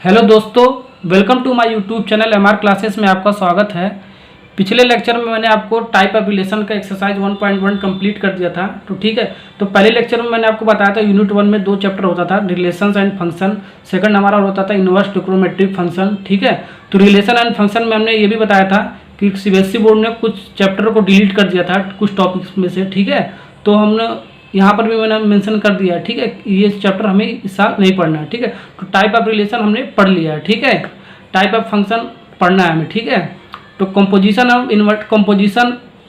Hello दोस्तों, welcome to my YouTube channel MR classes में आपका स्वागत है। पिछले लेक्चर में मैंने आपको टाइप ऑफ रिलेशन का एक्सरसाइज 1.1 कंप्लीट कर दिया था। तो ठीक है, तो पहले लेक्चर में मैंने आपको बताया था यूनिट 1 में 2 चैप्टर होता था, रिलेशंस एंड फंक्शन। सेकंड हमारा होता था इनवर्स ट्रिग्नोमेट्रिक फंक्शन। ठीक है, तो रिलेशन एंड फंक्शन में हमने ये भी बताया था कि सीबीएसई बोर्ड ने कुछ चैप्टर को डिलीट कर दिया था कुछ टॉपिक्स में से। ठीक है, तो हमने यहाँ पर भी मैंने मेंशन कर दिया है। ठीक है, ये चैप्टर हमें इस साल नहीं पढ़ना है। ठीक है, तो टाइप ऑफ रिलेशन हमने पढ़ लिया है। ठीक है, टाइप ऑफ फंक्शन पढ़ना है हमें। ठीक है, तो composition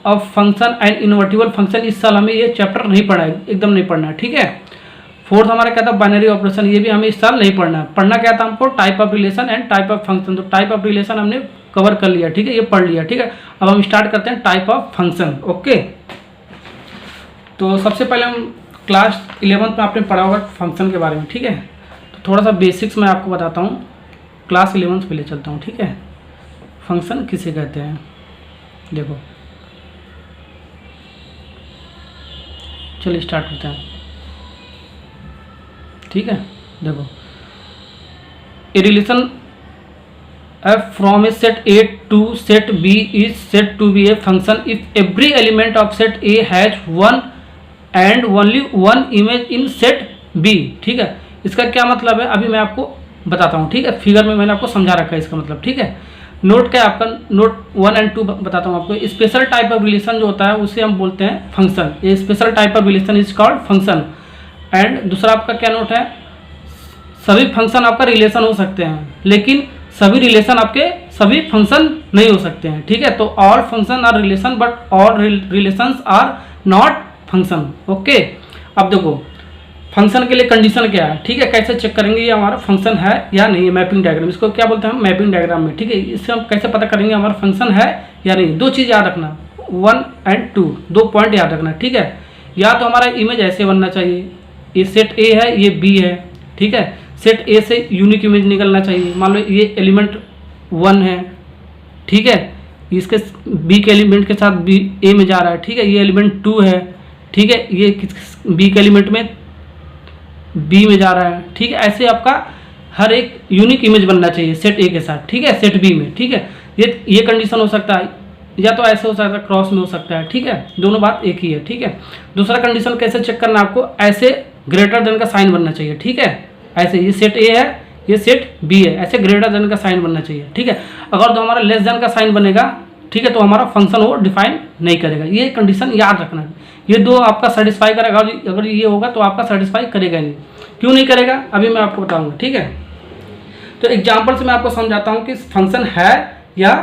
of function and invertible function इस साल हमें ये चैप्टर नहीं पढ़ा है, एकदम नहीं पढ़ना है। ठीक है, फोर्थ हमारा क्या था, बाइनरी ऑपरेशन, ये भी हमें इस साल नहीं पढ़ना है। पढ़ना क्या था हमको, type of relation and type of function. तो टाइप ऑफ रिलेशन हमने कवर कर लिया। ठीक है, ये पढ़ लिया। ठीक है, अब हम स्टार्ट करते हैं टाइप ऑफ फंक्शन। ओके, तो सबसे पहले हम क्लास 11th में आपने पढ़ा होगा फंक्शन के बारे में। ठीक है, तो थोड़ा सा बेसिक्स मैं आपको बताता हूँ, क्लास 11th पे ले चलता हूँ। ठीक है, फंक्शन किसे कहते हैं, देखो चलिए स्टार्ट करते हैं। ठीक है, देखो a relation f from a set A to set B is said to be a function if every element of set A has one and only one image in set B। ठीक है, इसका क्या मतलब है अभी मैं आपको बताता हूँ। ठीक है, फिगर में मैंने आपको समझा रखा है इसका मतलब। ठीक है, नोट क्या है आपका, नोट 1 और 2 बताता हूँ आपको। स्पेशल टाइप ऑफ रिलेशन जो होता है उसे हम बोलते हैं फंक्शन। ये special type of relation is called function. And दूसरा आपका क्या नोट है, सभी फंक्शन आपका रिलेशन हो सकते हैं लेकिन सभी रिलेशन आपके सभी फंक्शन नहीं हो सकते हैं। ठीक है, तो all function are relation but all relations are not function. Okay, अब देखो फंक्शन के लिए कंडीशन क्या है। ठीक है, कैसे चेक करेंगे ये हमारा फंक्शन है या नहीं है, मैपिंग डायग्राम, इसको क्या बोलते हैं, मैपिंग डायग्राम में। ठीक है, इससे हम कैसे पता करेंगे हमारा फंक्शन है या नहीं। दो चीज़ याद रखना, 1 और 2, 2 पॉइंट याद रखना। ठीक है, या तो हमारा इमेज ऐसे बनना चाहिए, ये सेट ए है ये बी है। ठीक है, सेट ए से यूनिक इमेज निकलना चाहिए। मान लो ये एलिमेंट 1 है। ठीक है, इसके बी के एलिमेंट के साथ बी ए में जा रहा है। ठीक है, ये एलिमेंट 2 है। ठीक है, ये बी के एलिमेंट में बी में जा रहा है। ठीक है, ऐसे आपका हर एक यूनिक इमेज बनना चाहिए सेट ए के साथ। ठीक है, सेट बी में। ठीक है, ये कंडीशन हो सकता है, या तो ऐसे हो सकता है, क्रॉस में हो सकता है। ठीक है, दोनों बात एक ही है। ठीक है, दूसरा कंडीशन कैसे चेक करना आपको, ऐसे ग्रेटर देन का साइन बनना चाहिए। ठीक है, ऐसे ये सेट ए है ये सेट बी है, ऐसे ग्रेटर देन का साइन बनना चाहिए। ठीक है, अगर तो हमारा लेस देन का साइन बनेगा, ठीक है, तो हमारा फंक्शन वो डिफाइन नहीं करेगा। ये कंडीशन याद रखना है, ये दो आपका सेटिस्फाई करेगा। अगर ये होगा तो आपका सेटिस्फाई करेगा नहीं। क्यों नहीं करेगा अभी मैं आपको बताऊंगा। ठीक है, तो एग्जाम्पल से मैं आपको समझाता हूँ कि फंक्शन है या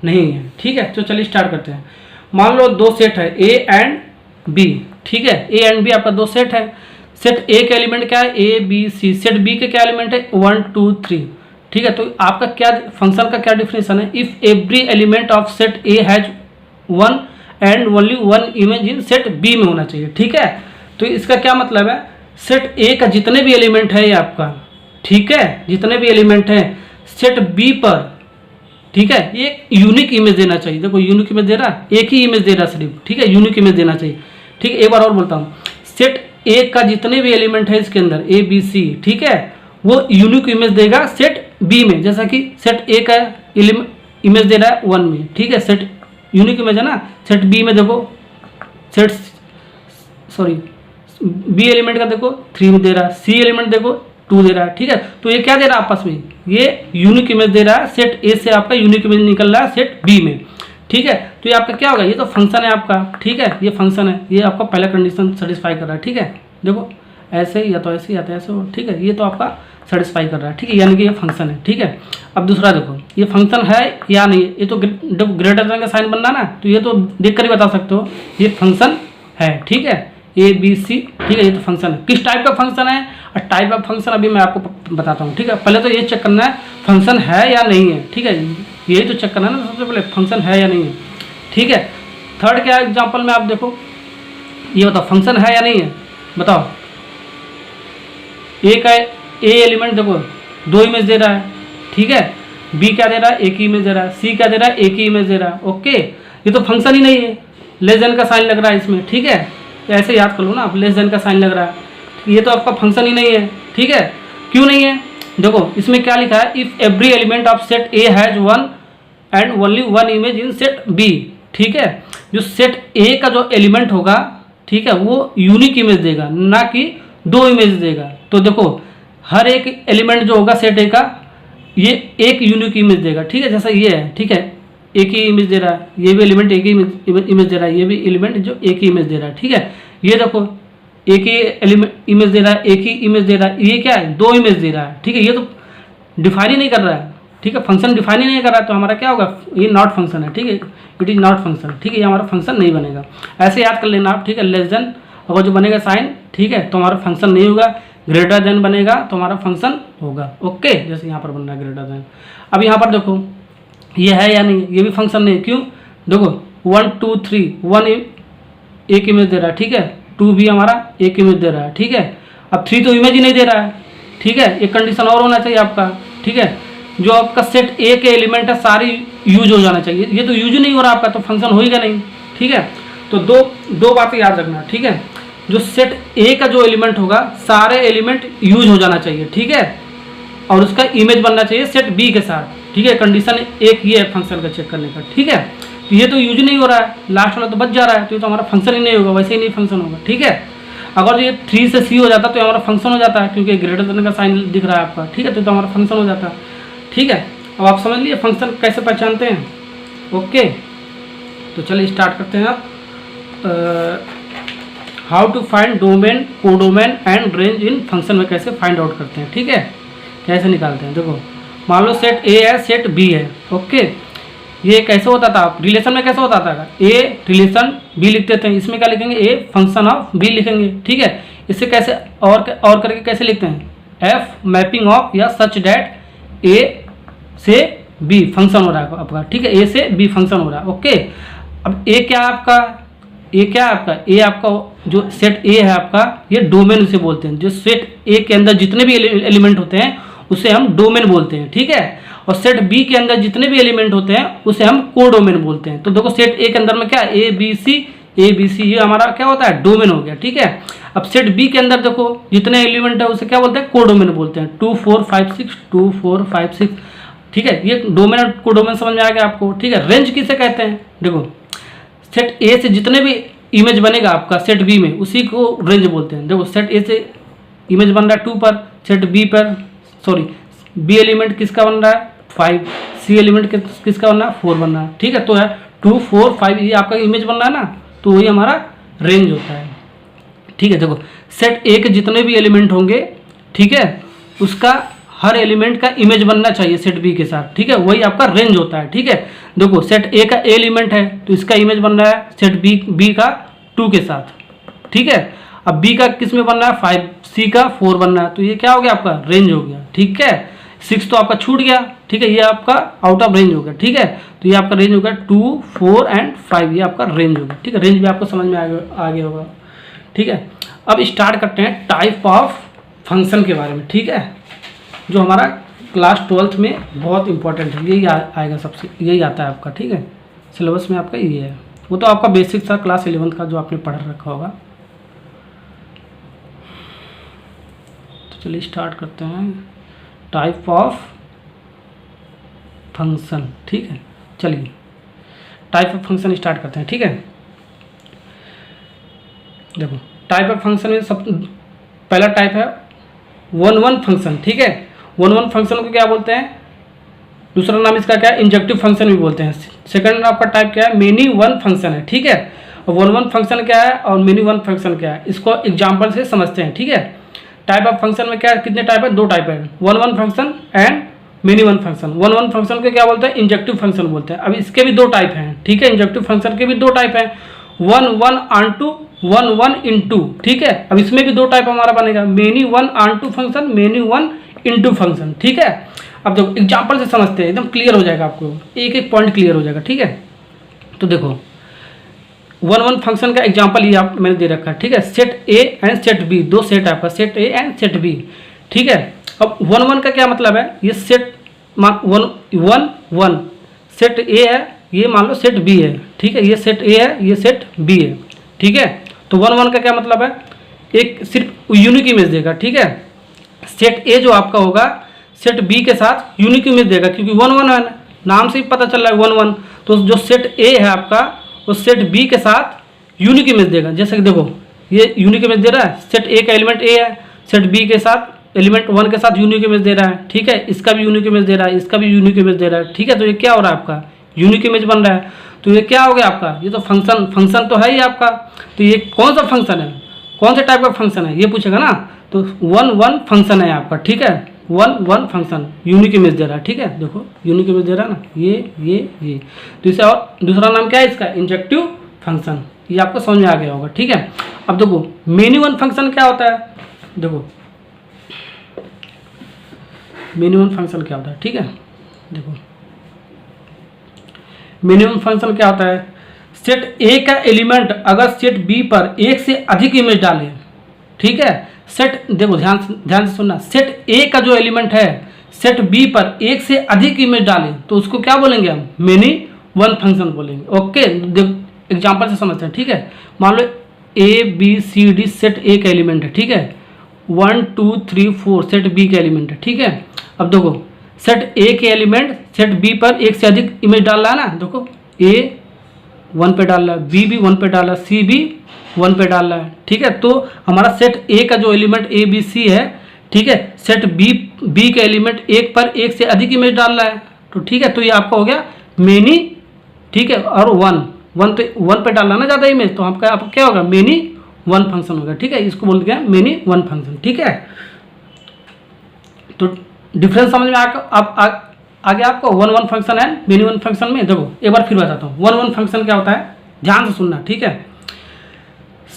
नहीं है। ठीक है, तो चलिए स्टार्ट करते हैं। मान लो दो सेट है ए एंड बी। ठीक है, ए एंड बी आपका दो सेट है। सेट ए के एलिमेंट क्या है, A B C. Set B के क्या एलिमेंट है, 1 2 3। ठीक है, तो आपका क्या फंक्शन का क्या डिफिनेशन है, if every element of set A has 1 and only 1 image in set B में होना चाहिए। ठीक है, तो इसका क्या मतलब है, सेट ए का जितने भी एलिमेंट है ये आपका, ठीक है, जितने भी एलिमेंट है सेट बी पर, ठीक है, ये यूनिक इमेज देना चाहिए। देखो यूनिक इमेज दे रहा है, एक ही इमेज दे रहा है सिर्फ। ठीक है, यूनिक इमेज देना चाहिए। ठीक है, एक बार और बोलता हूँ, सेट ए का जितने भी एलिमेंट है इसके अंदर ए बी सी, ठीक है, वो यूनिक इमेज देगा सेट बी में। जैसा कि सेट ए का इमेज दे रहा है 1 में। ठीक है, सेट यूनिक इमेज है ना। सेट बी में देखो बी एलिमेंट का देखो 3 में दे रहा है, सी एलिमेंट देखो 2 दे रहा है। ठीक है, तो ये क्या दे रहा है आपस में, ये यूनिक इमेज दे रहा है। सेट ए से आपका यूनिक इमेज निकल रहा है सेट बी में। ठीक है, तो ये आपका क्या होगा, ये तो फंक्शन है आपका। ठीक है, ये फंक्शन है, ये आपका पहला कंडीशन सेटिस्फाई कर रहा है। ठीक है, देखो ऐसे या तो ऐसे या तो ऐसे हो। ठीक है, ये तो आपका सेटिस्फाई कर रहा है। ठीक है, यानी कि ये फंक्शन है। ठीक है, अब दूसरा देखो ये फंक्शन है या नहीं, ये तो ग्रेटर देन का साइन बनना ना, तो ये तो देख कर ही बता सकते हो ये फंक्शन है। ठीक है, ए बी सी। ठीक है, ये तो फंक्शन है। किस टाइप का फंक्शन है और टाइप ऑफ फंक्शन अभी मैं आपको बताता हूँ। ठीक है, पहले तो ये चेक करना है फंक्शन है या नहीं है। ठीक है, यही तो चेक करना है ना सबसे पहले, फंक्शन है या नहीं है। ठीक है, थर्ड क्या एग्जांपल में आप देखो, ये बताओ फंक्शन है या नहीं है, बताओ। ए का ए एलिमेंट देखो 2 इमेज दे रहा है। ठीक है, बी क्या दे रहा है, एक ही इमेज दे रहा है। सी क्या दे रहा है, एक ही इमेज दे रहा है। ओके, ये तो फंक्शन ही नहीं है, लेस देन का साइन लग रहा है इसमें। ठीक है, ऐसे याद कर लो ना आप, लेस देन का साइन लग रहा है, ये तो आपका फंक्शन ही नहीं है। ठीक है, क्यों नहीं है, देखो इसमें क्या लिखा है, if every element of set A has one and only one image in set B. ठीक है, जो सेट ए का जो एलिमेंट होगा, ठीक है, वो यूनिक इमेज देगा, ना कि दो इमेज देगा। तो देखो हर एक एलिमेंट जो होगा सेट ए का, ये एक यूनिक इमेज देगा। ठीक है, जैसा ये है, ठीक है, एक ही इमेज दे रहा है, ये भी एलिमेंट एक ही इमेज दे रहा है, ये भी एलिमेंट जो एक ही इमेज दे रहा है। ठीक है, ये देखो एक ही एलिमेंट इमेज दे रहा है, एक ही इमेज दे रहा है, ये क्या है, दो इमेज दे रहा है। ठीक है, ये तो डिफाइन ही नहीं कर रहा है। ठीक है, फंक्शन डिफाइन ही नहीं कर रहा है, तो हमारा क्या होगा, ये नॉट फंक्शन है। ठीक है, इट इज नॉट फंक्शन। ठीक है, ये हमारा फंक्शन नहीं बनेगा। ऐसे याद कर लेना आप। ठीक है, लेस देन अगर जो बनेगा साइन, ठीक है, तो हमारा फंक्शन नहीं होगा। ग्रेटर देन बनेगा तो हमारा फंक्शन होगा। ओके, जैसे यहाँ पर बन रहा है ग्रेटर देन। अब यहाँ पर देखो ये है या नहीं, ये भी फंक्शन नहीं। क्यों, देखो 1 2 3, 1 एक इमेज दे रहा है। ठीक है, 2 भी हमारा एक इमेज दे रहा है। ठीक है, अब 3 तो इमेज ही नहीं दे रहा है। ठीक है, एक कंडीशन और होना चाहिए आपका। ठीक है, जो आपका सेट ए के एलिमेंट है सारी यूज हो जाना चाहिए। ये तो यूज नहीं हो रहा आपका, तो फंक्शन होएगा नहीं। ठीक है, तो दो बातें याद रखना। ठीक है, जो सेट ए का जो एलिमेंट होगा सारे एलिमेंट यूज हो जाना चाहिए। ठीक है, और उसका इमेज बनना चाहिए सेट बी के साथ। ठीक है, कंडीशन एक ये है फंक्शन का चेक करने का। ठीक है, तो ये तो यूज नहीं हो रहा है, लास्ट वाला तो बच जा रहा है, तो ये तो हमारा फंक्शन ही नहीं होगा, वैसे ही नहीं फंक्शन होगा। ठीक है, अगर ये 3 से सी हो जाता तो हमारा फंक्शन हो जाता है, क्योंकि ग्रेटर देन का साइन दिख रहा है आपका। ठीक है, तो हमारा फंक्शन हो जाता है। ठीक है, अब आप समझ लिए फंक्शन कैसे पहचानते हैं। ओके, तो चलिए स्टार्ट करते हैं। आप how to find domain, codomain and range in function में कैसे फाइंड आउट करते हैं। ठीक है, कैसे निकालते हैं। देखो मान लो सेट ए है, सेट बी है। ओके, ये कैसे होता था, रिलेशन में कैसे होता था, ए रिलेशन बी लिखते थे। इसमें क्या लिखेंगे, ए फंक्शन ऑफ बी लिखेंगे। ठीक है, इसे कैसे और करके कैसे लिखते हैं, एफ मैपिंग ऑफ या सच डैट ए से बी फंक्शन हो रहा है आपका। ठीक है, ए से बी फंक्शन हो रहा है। ओके, अब ए क्या है आपका, ए क्या है आपका, ए आपका जो सेट ए है आपका, ये डोमेन उसे बोलते हैं। जो सेट ए के अंदर जितने भी एलिमेंट होते हैं उसे हम डोमेन बोलते हैं। ठीक है, और सेट बी के अंदर जितने भी एलिमेंट होते हैं उसे हम कोडोमेन बोलते हैं। तो देखो सेट ए के अंदर में क्या ए बी सी ये हमारा क्या होता है, डोमेन हो गया। ठीक है, अब सेट बी के अंदर देखो जितने एलिमेंट है उसे क्या बोलते हैं, कोडोमेन बोलते हैं। 2 4 5 6 2 4 5 6। ठीक है, ये डोमेन और कोडोमेन समझ में आ गया आपको। ठीक है, रेंज किसे कहते हैं, देखो सेट ए से जितने भी इमेज बनेगा आपका सेट बी में उसी को रेंज बोलते हैं। देखो सेट ए से इमेज बन रहा है 2 पर, सेट बी पर सॉरी बी एलिमेंट किसका बन रहा है 5, सी एलिमेंट किसका बन रहा है 4 बन रहा है। ठीक है, तो है 2 4 5 ये आपका इमेज बन रहा है ना, तो वही हमारा रेंज होता है। ठीक है, देखो सेट ए के जितने भी एलिमेंट होंगे, ठीक है, उसका हर एलिमेंट का इमेज बनना चाहिए सेट बी के साथ। ठीक है, वही आपका रेंज होता है। ठीक है, देखो सेट ए का एलिमेंट है तो इसका इमेज बन रहा है सेट बी का 2 के साथ। ठीक है, अब बी का किस में बन रहा है 5, सी का 4 बन रहा है, तो ये क्या हो गया आपका रेंज हो गया। ठीक है, 6 तो आपका छूट गया। ठीक है, ये आपका आउट ऑफ रेंज हो गया। ठीक है, तो ये आपका रेंज हो गया 2 4 एंड 5, ये आपका रेंज हो गया। ठीक है, रेंज भी आपको समझ में आ गया होगा। ठीक है, अब स्टार्ट करते हैं टाइप ऑफ फंक्शन के बारे में। ठीक है, जो हमारा क्लास 12th में बहुत इंपॉर्टेंट है, यही आएगा सबसे, यही आता है आपका। ठीक है, सिलेबस में आपका ये है, वो तो आपका बेसिक था क्लास 11th का जो आपने पढ़ रखा होगा। तो चलिए स्टार्ट करते हैं टाइप ऑफ फंक्शन। ठीक है, चलिए टाइप ऑफ फंक्शन स्टार्ट करते हैं। ठीक है, देखो टाइप ऑफ फंक्शन में सब पहला टाइप है 1 फंक्शन। ठीक है, 1 फंक्शन को क्या बोलते हैं, दूसरा नाम इसका क्या है, इंजेक्टिव फंक्शन भी बोलते हैं। सेकंड आपका टाइप क्या है, मेनी वन फंक्शन है। ठीक है, और 1 फंक्शन क्या है और मेनी वन फंक्शन क्या है, इसको एग्जांपल से समझते हैं। ठीक है, टाइप ऑफ फंक्शन में क्या है, कितने टाइप है, 2 टाइप है, 1 function and many one function. 1 function को क्या बोलते हैं, इंजेक्टिव फंक्शन बोलते हैं। अब इसके भी 2 टाइप हैं। ठीक है, इंजेक्टिव फंक्शन के भी 2 टाइप हैं, 1 1 onto 1 1 into। ठीक है, अब इसमें भी 2 टाइप हमारा बनेगा, many 1 onto function, many 1 into function. ठीक है, अब जब एग्जाम्पल से समझते हैं एकदम क्लियर हो जाएगा, आपको एक एक पॉइंट क्लियर हो जाएगा। ठीक है, तो देखो 1 फंक्शन का एग्जाम्पल ये आप मैंने दे रखा है। ठीक है, set A and set B, 2 set है आपका, set A and set B. ठीक है, अब 1 का क्या मतलब है, ये सेट 1 सेट ए है, ये मान लो सेट बी है। ठीक है, ये सेट ए है, ये सेट बी है। ठीक है, तो 1 का क्या मतलब है, एक सिर्फ यूनिक इमेज देगा। ठीक है, सेट ए जो आपका होगा सेट बी के साथ यूनिक इमेज देगा, क्योंकि 1 1 है, नाम से ही पता चल रहा है 1 1। तो जो सेट ए है आपका वो सेट बी के साथ यूनिक इमेज देगा। जैसे कि देखो ये यूनिक इमेज दे रहा है, सेट ए का एलिमेंट ए है, सेट बी के साथ एलिमेंट 1 के साथ यूनिक इमेज दे रहा है, ठीक है। इसका भी यूनिक इमेज दे रहा है, इसका भी यूनिक इमेज दे रहा है, ठीक है। तो ये क्या हो रहा है आपका यूनिक इमेज बन रहा है। तो ये क्या हो गया आपका, ये तो फंक्शन तो है ही आपका। तो ये कौन सा फंक्शन है, कौन से टाइप का फंक्शन है ये पूछेगा ना। तो 1 1 फंक्शन है आपका, ठीक है। 1 1 फंक्शन यूनिक इमेज दे रहा है, ठीक है। देखो यूनिक इमेज दे रहा है ना, ये। तो इसे और दूसरा नाम क्या है इसका, इंजेक्टिव फंक्शन। ये आपको समझ में आ गया होगा, ठीक है। अब देखो मेनी वन फंक्शन क्या होता है, देखो मेनी वन फंक्शन क्या होता है, ठीक है। देखो मिनिमम फंक्शन क्या होता है, सेट ए का एलिमेंट अगर सेट बी पर एक से अधिक इमेज डाले, ठीक है। सेट देखो ध्यान से सुनना, सेट ए का जो एलिमेंट है सेट बी पर एक से अधिक इमेज डाले तो उसको क्या बोलेंगे हम, मेनी वन फंक्शन बोलेंगे। ओके एग्जांपल से समझते हैं, ठीक है। मान लो A B C D set A का एलिमेंट है, ठीक है। 1 2 3 4 सेट बी का एलिमेंट है, ठीक है। अब देखो सेट ए के एलिमेंट सेट बी पर एक से अधिक इमेज डाल रहा है ना, देखो ए 1 पे डाल रहा है, बी भी 1 पे डाल रहा है, सी भी 1 पे डाल रहा है, ठीक है। तो हमारा सेट ए का जो एलिमेंट ए बी सी है, ठीक है, सेट बी का एलिमेंट एक पर एक से अधिक इमेज डाल रहा है, तो ठीक है। तो ये आपका हो गया मेनी, ठीक है। और 1 तो 1 पे डालना ना ज़्यादा इमेज, तो आपका क्या होगा, मेनी वन फंक्शन होगा, ठीक है। इसको बोलते हैं मेनी वन फंक्शन, ठीक है। तो डिफरेंस समझ में आगे आपको 1 1 फंक्शन है मेनी वन फंक्शन में। देखो एक बार फिर बताता हूँ 1 1 फंक्शन क्या होता है, ध्यान से सुनना, ठीक है।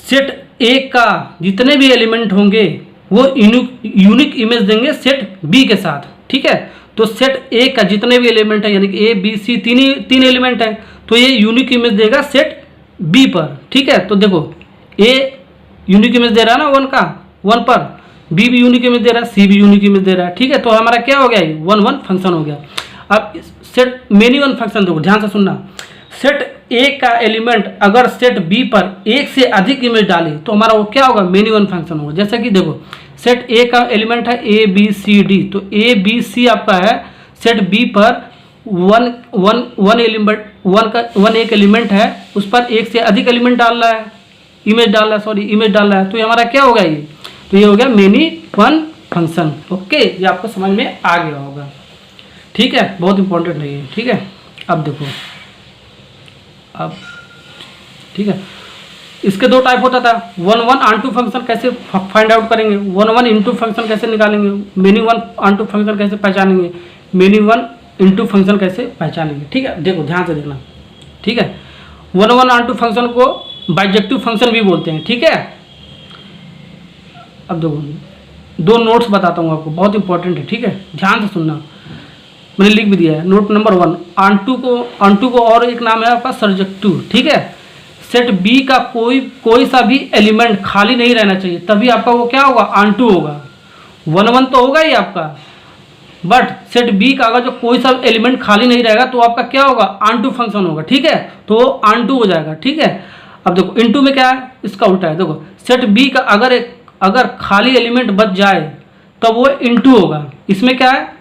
सेट ए का जितने भी एलिमेंट होंगे वो यूनिक इमेज देंगे सेट बी के साथ, ठीक है। तो सेट ए का जितने भी एलिमेंट है, यानी कि ए बी सी तीन एलिमेंट है, तो ये यूनिक इमेज देगा सेट बी पर, ठीक है। तो देखो ए यूनिक इमेज दे रहा है ना 1 का 1 पर, बी भी यूनिक इमेज दे रहा है, सी भी यूनिक इमेज दे रहा है, ठीक है। तो हमारा क्या हो गया, 1 1 फंक्शन हो गया। अब सेट मेनी वन फंक्शन देखो ध्यान से सुनना, सेट ए का एलिमेंट अगर सेट बी पर एक से अधिक इमेज डाले तो हमारा वो क्या होगा, मेनी वन फंक्शन होगा। जैसे कि देखो सेट ए का एलिमेंट है ए बी सी डी, तो ए बी सी आपका है, सेट बी पर वन एक एलिमेंट है, उस पर एक से अधिक एलिमेंट डाल रहा है, इमेज डाल रहा है, तो ये हमारा क्या होगा, ये तो ये हो गया मेनी वन फंक्शन। ओके ये आपको समझ में आ गया होगा, ठीक है। बहुत इंपॉर्टेंट है ये, ठीक है। अब देखो अब ठीक है, इसके दो टाइप होता था, 1 1 ऑन टू फंक्शन कैसे फाइंड आउट करेंगे, 1 1 इनटू फंक्शन कैसे निकालेंगे, many one onto function कैसे पहचानेंगे, मेनी वन इनटू फंक्शन कैसे पहचानेंगे, ठीक है। देखो ध्यान से देखना, ठीक है। 1 1 ऑन टू फंक्शन को बाइजेक्टिव फंक्शन भी बोलते हैं, ठीक है। अब देखो 2 नोट्स बताता हूँ आपको, बहुत इंपॉर्टेंट है, ठीक है, ध्यान से सुनना। मैंने लिख भी दिया है नोट नंबर 1, ऑनटू को और एक नाम है आपका सर्जेक्टिव, ठीक है। सेट बी का कोई सा भी एलिमेंट खाली नहीं रहना चाहिए, तभी आपका वो क्या होगा, ऑनटू होगा। 1 1 तो होगा ही आपका, बट सेट बी का अगर जो कोई सा एलिमेंट खाली नहीं रहेगा तो आपका क्या होगा, ऑनटू फंक्शन होगा, ठीक है। तो ऑनटू हो जाएगा, ठीक है। अब देखो इनटू में क्या है, इसका उल्टा है। देखो सेट बी का अगर खाली एलिमेंट बच जाए तब वो इनटू होगा, इसमें क्या है,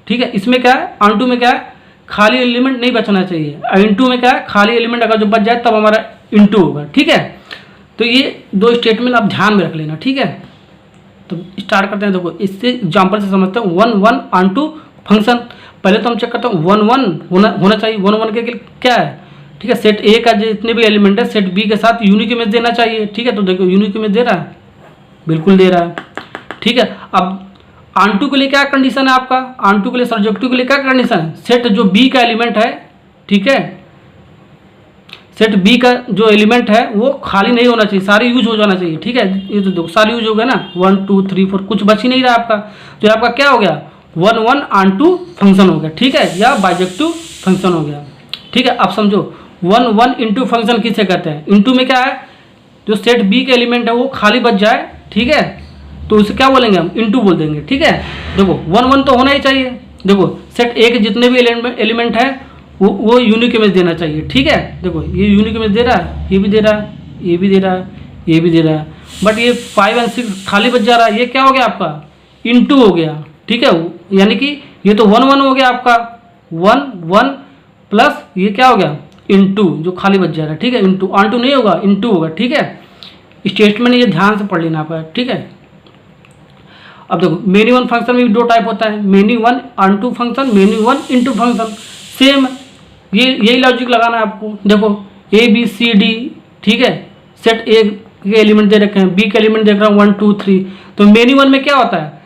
ठीक है। इसमें क्या है, ऑनटू में क्या है, खाली एलिमेंट नहीं बचना चाहिए, इनटू में क्या है, खाली एलिमेंट अगर जो बच जाए तब हमारा इनटू होगा, ठीक है। तो ये 2 स्टेटमेंट आप ध्यान में रख लेना, ठीक है। तो स्टार्ट करते हैं, देखो इससे एग्जाम्पल से समझते हैं 1 1 ऑन टू फंक्शन। पहले तो हम चेक करते हैं 1 1 होना चाहिए, 1 1 के क्या है, ठीक है। सेट ए का जितने भी एलिमेंट है सेट बी के साथ यूनिक इमेज देना चाहिए, ठीक है। तो देखो यूनिक इमेज दे रहा है, बिल्कुल दे रहा है, ठीक है। अब ऑनटू के लिए क्या कंडीशन है आपका, ऑनटू के लिए सर्जेक्टिव के लिए क्या कंडीशन है, सेट जो बी का एलिमेंट है, ठीक है, सेट बी का जो एलिमेंट है वो खाली नहीं होना चाहिए, सारे यूज हो जाना चाहिए, ठीक है। ये तो देखो सारे यूज हो गए ना, 1 2 3 4 कुछ बच ही नहीं रहा आपका, तो आपका क्या हो गया, 1 1 ऑनटू फंक्शन हो गया, ठीक है, या बाइजेक्टिव फंक्शन हो गया, ठीक है। अब समझो 1 1 इंटू फंक्शन किसे कहते हैं, इंटू में क्या है, जो सेट बी का एलिमेंट है वो खाली बच जाए, ठीक है, तो उसे क्या बोलेंगे हम, इनटू बोल देंगे, ठीक है। देखो 1 1 तो होना ही चाहिए, देखो सेट ए के जितने भी एलिमेंट है वो यूनिक इमेज देना चाहिए, ठीक है। देखो ये यूनिक इमेज दे रहा है, ये भी दे रहा है, ये भी दे रहा है, ये भी दे रहा है, बट ये 5 और 6 खाली बच जा रहा है, ये क्या हो गया आपका, इनटू हो गया, ठीक है। यानी कि ये तो 1 1 हो गया आपका, 1 1 प्लस ये क्या हो गया इंटू, जो खाली बच जाएगा, ठीक है, इंटू ऑन टू नहीं होगा, इंटू होगा, ठीक है। स्टेटमेंट ये ध्यान से पढ़ लेना आपका, ठीक है। अब देखो मेनी वन फंक्शन में भी दो टाइप होता है, many one onto function, many one into function. Same ये यही लॉजिक लगाना है आपको। देखो ए बी सी डी, ठीक है, सेट ए के एलिमेंट दे रखे हैं, बी के एलिमेंट देख रहा हूँ 1 2 3। तो मेनी वन में क्या होता है,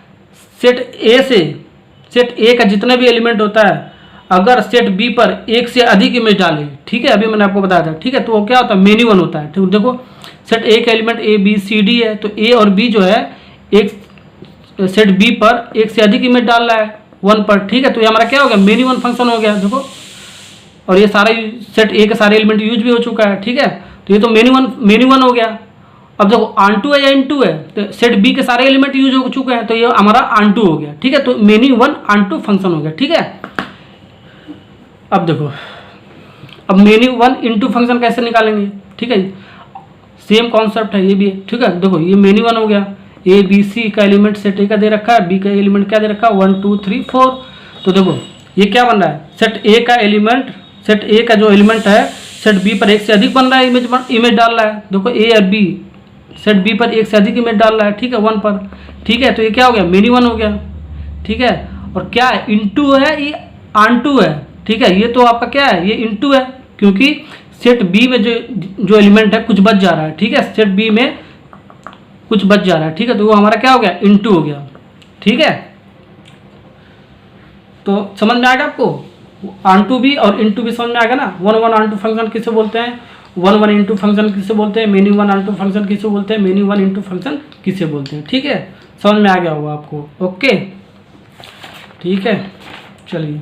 सेट ए से सेट ए का जितना भी एलिमेंट होता है, अगर सेट बी पर एक से अधिक इमेज डाले, ठीक है, अभी मैंने आपको बताया था, ठीक है, तो वो क्या होता है मेनी वन होता है। ठीक, देखो सेट ए का element A B C D है, तो ए और बी जो है एक सेट बी पर एक से अधिक इमेज डाल रहा है 1 पर, ठीक है, तो ये हमारा क्या हो गया मेनी वन फंक्शन हो गया। देखो और ये सारा सेट ए के सारे एलिमेंट यूज भी हो चुका है, ठीक है, तो ये तो मेनी वन हो गया। अब देखो ऑन टू है या इन टू है, तो सेट बी के सारे एलिमेंट यूज हो चुके हैं, तो ये हमारा ऑन टू हो गया, ठीक है, तो many one onto function हो गया, ठीक है। अब देखो अब मेनी वन इंटू फंक्शन कैसे निकालेंगे, ठीक है, सेम कॉन्सेप्ट है ये भी, ठीक है। देखो ये मेनी वन हो गया, ए बी सी का एलिमेंट सेट ए का दे रखा है, बी का एलिमेंट क्या दे रखा है 1 2 3 4। तो देखो ये क्या बन रहा है, सेट ए का एलिमेंट, सेट ए का जो एलिमेंट है सेट बी पर एक से अधिक बन रहा है, इमेज डाल रहा है। देखो ए और बी सेट बी पर एक से अधिक इमेज डाल रहा है, ठीक है, 1 पर, ठीक है, तो ये क्या हो गया मेनी वन हो गया, ठीक है। और क्या है इनटू है, ये ऑन टू है, ठीक है, ये तो आपका क्या है ये इनटू है, क्योंकि सेट बी में जो एलिमेंट है कुछ बच जा रहा है, ठीक है, सेट बी में कुछ बच जा रहा है, ठीक है, तो वो हमारा क्या हो गया इनटू हो गया, ठीक है। तो समझ में आएगा आपको, ऑन टू भी और इनटू भी समझ में आएगा ना। 1 1 ऑन टू फंक्शन किसे बोलते हैं, 1 1 इंटू फंक्शन किसे बोलते हैं, many one onto function किसे बोलते हैं, मेनी वन इंटू फंक्शन किसे बोलते हैं, ठीक है, समझ में आ गया होगा आपको, ओके, ठीक है। चलिए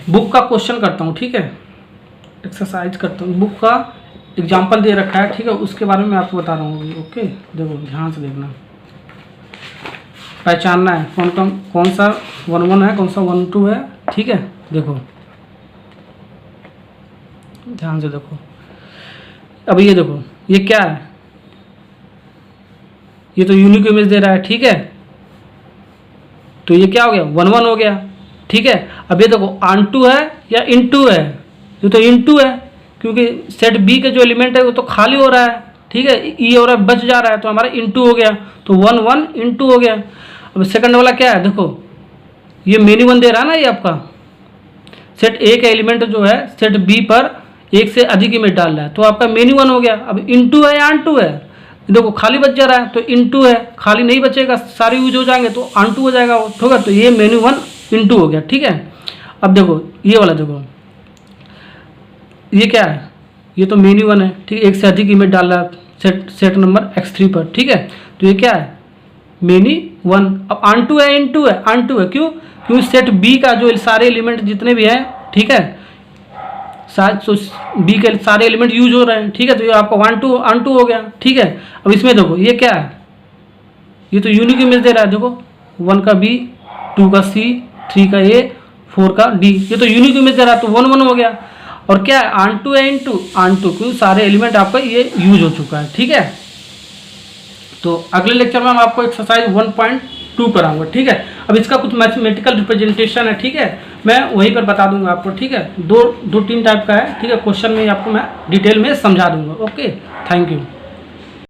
बुक का क्वेश्चन करता हूँ, ठीक है, एक्सरसाइज करता हूँ, बुक का एग्जाम्पल दे रखा है, ठीक है, उसके बारे में आपको बता रहा हूँ अभी, ओके। देखो ध्यान से देखना, पहचानना है कौन सा 1 1 है, कौन सा 1 2 है, ठीक है। देखो ध्यान से देखो, अब ये देखो ये क्या है, ये तो यूनिक इमेज दे रहा है, ठीक है, तो ये क्या हो गया 1 1 हो गया, ठीक है। अब ये देखो ऑन टू है या इन टू है, ये तो इन टू है, क्योंकि सेट बी का जो एलिमेंट है वो तो खाली हो रहा है, ठीक है, ई हो रहा है बच जा रहा है, तो हमारा इन टू हो गया, तो 1 1 इन टू हो गया। अब सेकंड वाला क्या है, देखो ये मेनी वन दे रहा है ना, ये आपका सेट ए का एलिमेंट जो है सेट बी पर एक से अधिक इमेज डाल रहा है, तो आपका मेनी वन हो गया। अब इन टू है या ऑन टू है, देखो खाली बच जा रहा है, तो इन टू है, खाली नहीं बचेगा, सारे यूज हो जाएंगे तो ऑन टू हो जाएगा वो, ठीक है, तो ये मेनी वन इन टू हो गया, ठीक है। अब देखो ये वाला देखो ये क्या है, ये तो मेनी वन है, ठीक है, एक से अधिक इमेज डाल रहा है सेट नंबर x3 पर, ठीक है, तो ये क्या है मेनी वन। अब ऑन टू है इन टू है, ऑन टू है, क्योंकि सेट बी का जो सारे एलिमेंट जितने भी हैं, ठीक है, बी के सारे एलिमेंट यूज हो रहे हैं, ठीक है, तो ये आपका 1 2 ऑन टू हो गया, ठीक है। अब इसमें देखो ये क्या है, ये तो यूनिक इमेज दे रहा है, देखो 1 का बी, 2 का सी, 3 का ए, 4 का डी, ये तो यूनिक इमेज दे रहा है, तो 1 1 हो गया। और क्या है ऑन टू है इन टू, ऑन टू, क्योंकि सारे एलिमेंट आपका ये यूज हो चुका है, ठीक है। तो अगले लेक्चर में हम आपको एक्सरसाइज 1.2 कराऊंगा, ठीक है। अब इसका कुछ मैथमेटिकल रिप्रेजेंटेशन है, ठीक है, मैं वहीं पर बता दूंगा आपको, ठीक है, दो 3 टाइप का है, ठीक है, क्वेश्चन में आपको मैं डिटेल में समझा दूंगा, ओके, थैंक यू।